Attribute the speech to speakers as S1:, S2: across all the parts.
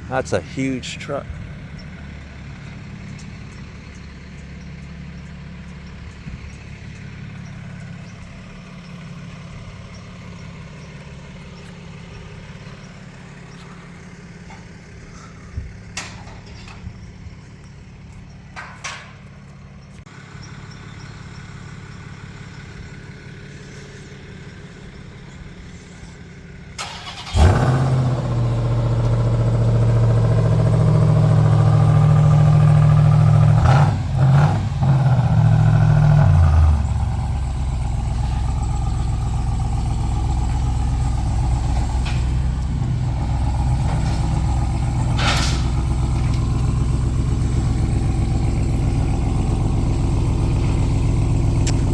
S1: That's a huge truck.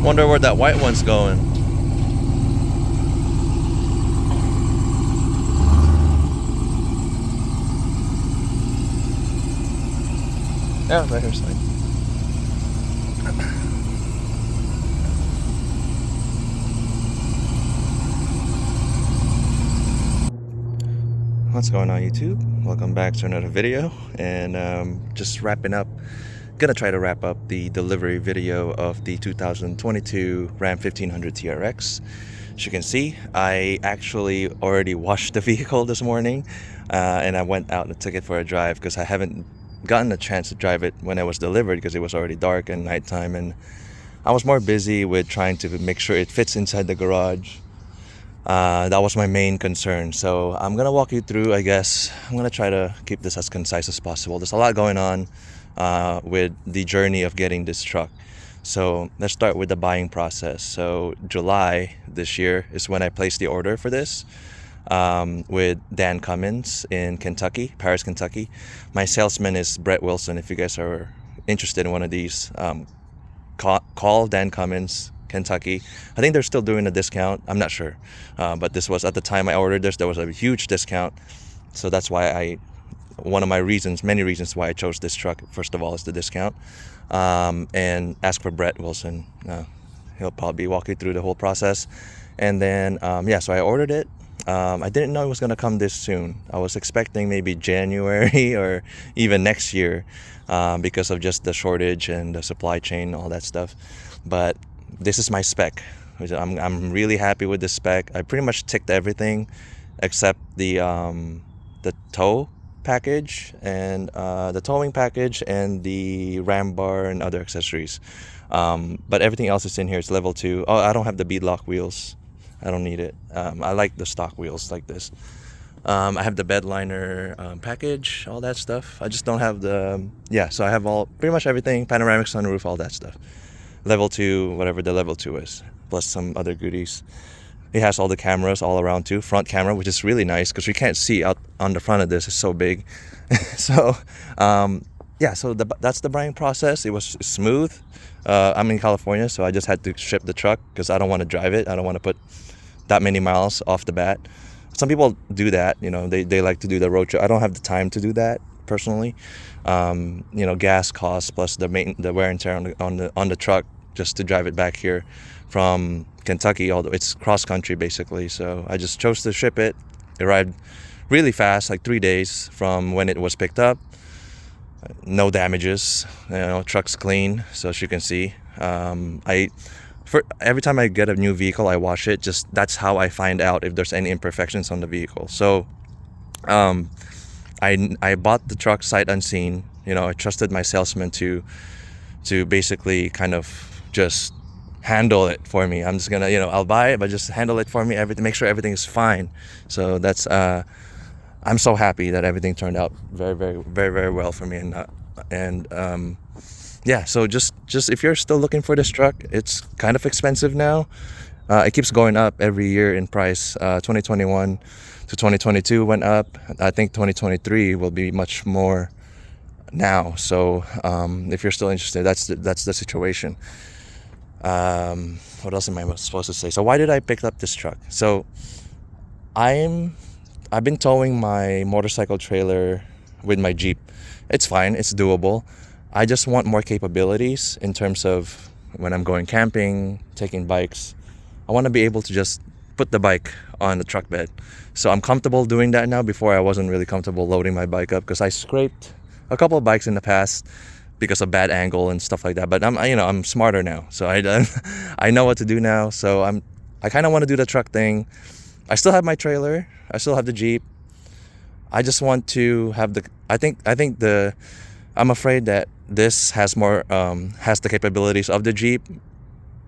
S1: Wonder where that white one's going. Yeah, right here's fine. What's going on, YouTube? Welcome back to another video, and just wrapping up. Gonna try to wrap up the delivery video of the 2022 Ram 1500 TRX. As you can see, I actually already washed the vehicle this morning, and I went out and took it for a drive because I haven't gotten a chance to drive it when it was delivered because it was already dark and nighttime, and I was more busy with trying to make sure it fits inside the garage. That was my main concern. So I'm gonna walk you through, I guess. I'm gonna try to keep this as concise as possible. There's a lot going on with the journey of getting this truck. So let's start with the buying process. So July this year is when I placed the order for this with Dan Cummins in Kentucky, Paris, Kentucky. My salesman is Brett Wilson. If you guys are interested in one of these, call Dan Cummins, Kentucky. I think they're still doing a discount. I'm not sure, but this was at the time I ordered this. There was a huge discount, so that's why one of my reasons, many reasons why I chose this truck. First of all, is the discount, and ask for Brett Wilson. He'll probably walk you through the whole process, and then so I ordered it. I didn't know it was going to come this soon. I was expecting maybe January or even next year because of just the shortage and the supply chain, all that stuff. But this is my spec. I'm really happy with this spec. I pretty much ticked everything except the tow package and the towing package and the ram bar and other accessories. But everything else is in here. It's level 2. Oh, I don't have the beadlock wheels. I don't need it. I like the stock wheels like this. I have the bed liner package, all that stuff. I just don't have the so I have pretty much everything, panoramic sunroof, all that stuff. Level 2, whatever the level 2 is, plus some other goodies. It has all the cameras all around too, front camera, which is really nice because we can't see out on the front of this. It's so big. So that's the buying process. It was smooth. I'm in California, so I just had to ship the truck because I don't want to drive it. I don't want to put that many miles off the bat. Some people do that, they like to do the road trip. I don't have the time to do that personally. Gas costs plus the wear and tear on the truck just to drive it back here from Kentucky, although it's cross country basically. So I just chose to ship it. It arrived really fast, like 3 days from when it was picked up. No damages, truck's clean. So as you can see, every time I get a new vehicle, I wash it. Just that's how I find out if there's any imperfections on the vehicle. So I bought the truck sight unseen. I trusted my salesman to basically kind of just handle it for me. I'm just gonna, I'll buy it, but just handle it for me. Make sure everything is fine. So that's I'm so happy that everything turned out very, very, very, very well for me. So just if you're still looking for this truck, it's kind of expensive now. It keeps going up every year in price. 2021 to 2022 went up. I think 2023 will be much more now. So if you're still interested, that's the situation. What else am I supposed to say? So why did I pick up this truck? So I've been towing my motorcycle trailer with my Jeep. It's fine. It's doable. I just want more capabilities in terms of when I'm going camping, taking bikes. I want to be able to just put the bike on the truck bed. So I'm comfortable doing that now. Before I wasn't really comfortable loading my bike up because I scraped a couple of bikes in the past because of bad angle and stuff like that. But I'm smarter now, so I know what to do now. So I kind of want to do the truck thing. I still have my trailer. I still have the Jeep. I just want to have the. I think the. I'm afraid that this has more has the capabilities of the Jeep,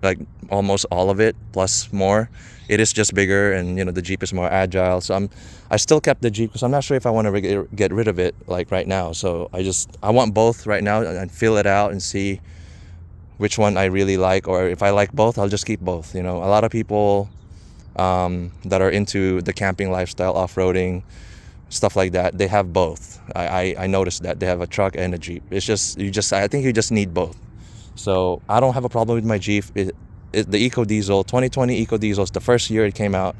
S1: like almost all of it plus more. It is just bigger, and the Jeep is more agile. So I still kept the Jeep because I'm not sure if I want to get rid of it like right now. So I want both right now and feel it out and see which one I really like, or if I like both, I'll just keep both. A lot of people that are into the camping lifestyle, off-roading, stuff like that, they have both. I noticed that they have a truck and a Jeep. It's just I think you just need both. So I don't have a problem with my Jeep. The Eco Diesel 2020 Eco Diesel is the first year it came out.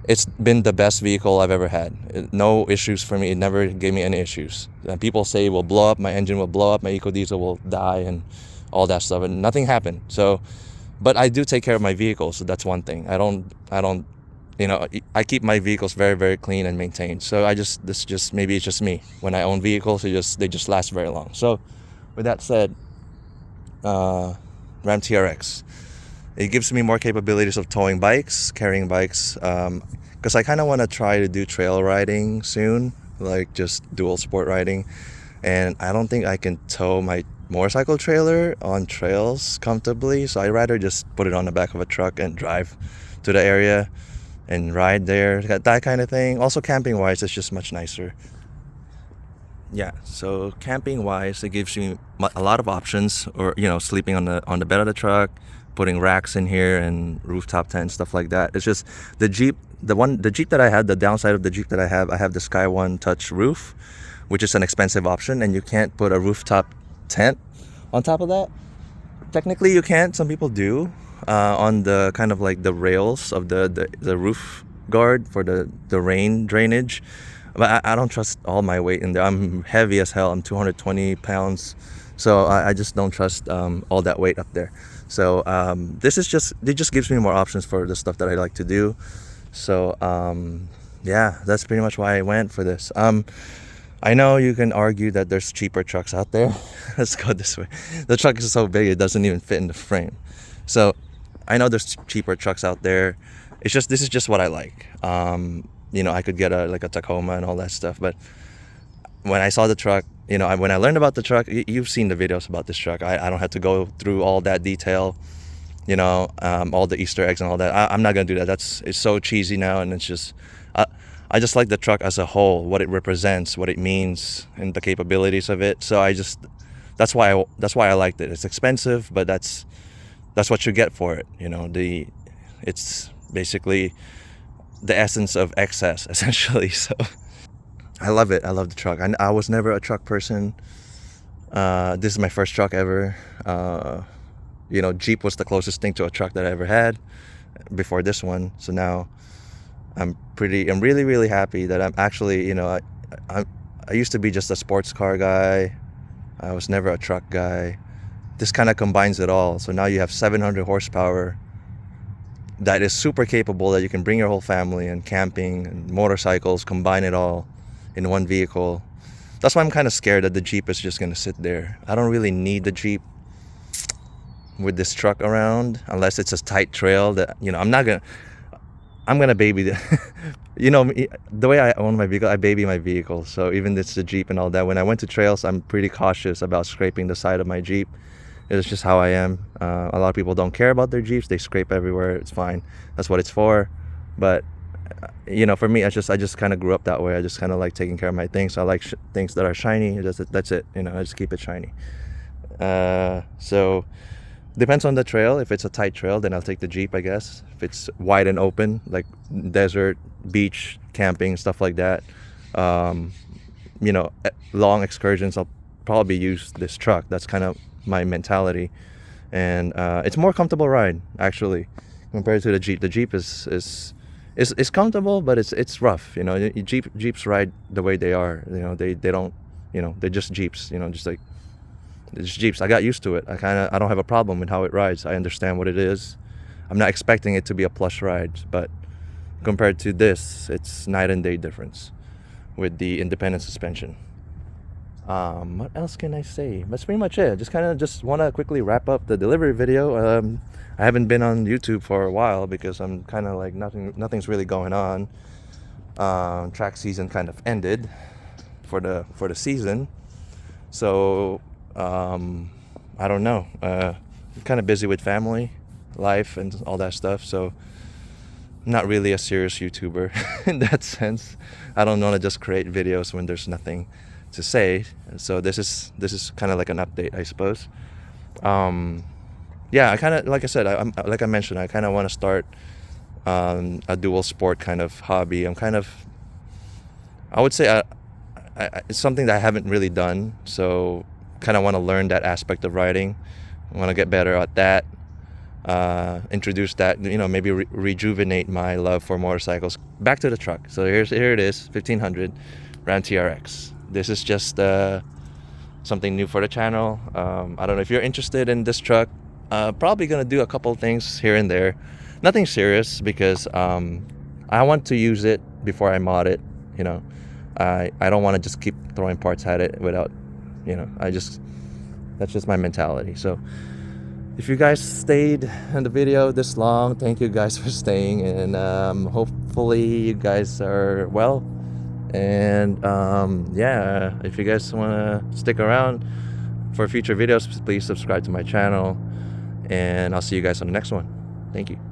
S1: It's been the best vehicle I've ever had. No issues for me. It never gave me any issues. And people say it will blow up, my engine will blow up, my Eco Diesel will die, and all that stuff, and nothing happened. So, but I do take care of my vehicles, so that's one thing. I don't I keep my vehicles very, very clean and maintained. So maybe it's just me. When I own vehicles, they just last very long. So with that said, Ram TRX, it gives me more capabilities of towing bikes, carrying bikes, because I kind of want to try to do trail riding soon, like just dual sport riding. And I don't think I can tow my motorcycle trailer on trails comfortably, so I'd rather just put it on the back of a truck and drive to the area and ride there, that kind of thing. Also, camping wise, it's just much nicer. Yeah, so camping wise, it gives you a lot of options, or sleeping on the bed of the truck, putting racks in here and rooftop tent, stuff like that. It's just the Jeep, the Jeep that I had, the downside of the Jeep that I have the Sky One Touch roof, which is an expensive option, and you can't put a rooftop tent on top of that. Technically you can't, some people do, on the kind of like the rails of the roof guard for the rain drainage. But I don't trust all my weight in there. I'm heavy as hell. I'm 220 pounds. So I just don't trust all that weight up there. So it just gives me more options for the stuff that I like to do. So yeah, that's pretty much why I went for this. I know you can argue that there's cheaper trucks out there. Let's go this way. The truck is so big it doesn't even fit in the frame. So I know there's cheaper trucks out there. This is just what I like. I could get a Tacoma and all that stuff, but when I saw the truck, when I learned about the truck, you've seen the videos about this truck. I don't have to go through all that detail, all the Easter eggs and all that. I'm not gonna do that. It's so cheesy now, and it's just I just like the truck as a whole, what it represents, what it means, and the capabilities of it. So that's why I liked it. It's expensive, but that's what you get for it. It's basically the essence of excess, essentially. So I love it. I love the truck. I was never a truck person. This is my first truck ever. Jeep was the closest thing to a truck that I ever had before this one. So now I'm really, really happy that I'm actually, I used to be just a sports car guy. I was never a truck guy. This kind of combines it all. So now you have 700 horsepower that is super capable, that you can bring your whole family, and camping and motorcycles, combine it all in one vehicle. That's why I'm kind of scared that the Jeep is just going to sit there. I don't really need the Jeep with this truck around unless it's a tight trail that, I'm going to baby the way I own my vehicle, I baby my vehicle. So even it's the Jeep and all that, when I went to trails, I'm pretty cautious about scraping the side of my Jeep. It's just how I am. A lot of people don't care about their Jeeps. They scrape everywhere. It's fine. That's what it's for. But for me, I just kind of grew up that way. I just kind of like taking care of my things. I like things that are shiny. That's it. I just keep it shiny. So depends on the trail. If it's a tight trail, then I'll take the Jeep, I guess. If it's wide and open, like desert, beach, camping, stuff like that, long excursions, I'll probably use this truck. That's kind of my mentality. And it's more comfortable ride, actually, compared to the Jeep. The Jeep is comfortable, but it's rough. Jeeps ride the way they are. They don't. They're just Jeeps. Just like it's Jeeps. I got used to it. I don't have a problem with how it rides. I understand what it is. I'm not expecting it to be a plush ride, but compared to this, it's night and day difference with the independent suspension. What else can I say? That's pretty much it. Just want to quickly wrap up the delivery video. I haven't been on YouTube for a while because I'm kind of like nothing's really going on. Track season kind of ended for the season, so I don't know. Kind of busy with family life and all that stuff, so I'm not really a serious YouTuber in that sense. I don't want to just create videos when there's nothing to say. So this is kind of like an update, I suppose. Yeah, I kind of, like I said, I'm like I mentioned, I kind of want to start a dual sport kind of hobby. I would say it's something that I haven't really done, so kind of want to learn that aspect of riding. I want to get better at that. Introduce that, maybe rejuvenate my love for motorcycles. Back to the truck. So here it is, 1500 Ram TRX. This is just something new for the channel. I don't know if you're interested in this truck. Probably gonna do a couple things here and there. Nothing serious because I want to use it before I mod it. I don't want to just keep throwing parts at it without, that's just my mentality. So if you guys stayed in the video this long, thank you guys for staying, and hopefully you guys are well. And yeah, if you guys want to stick around for future videos, please subscribe to my channel, and I'll see you guys on the next one. Thank you.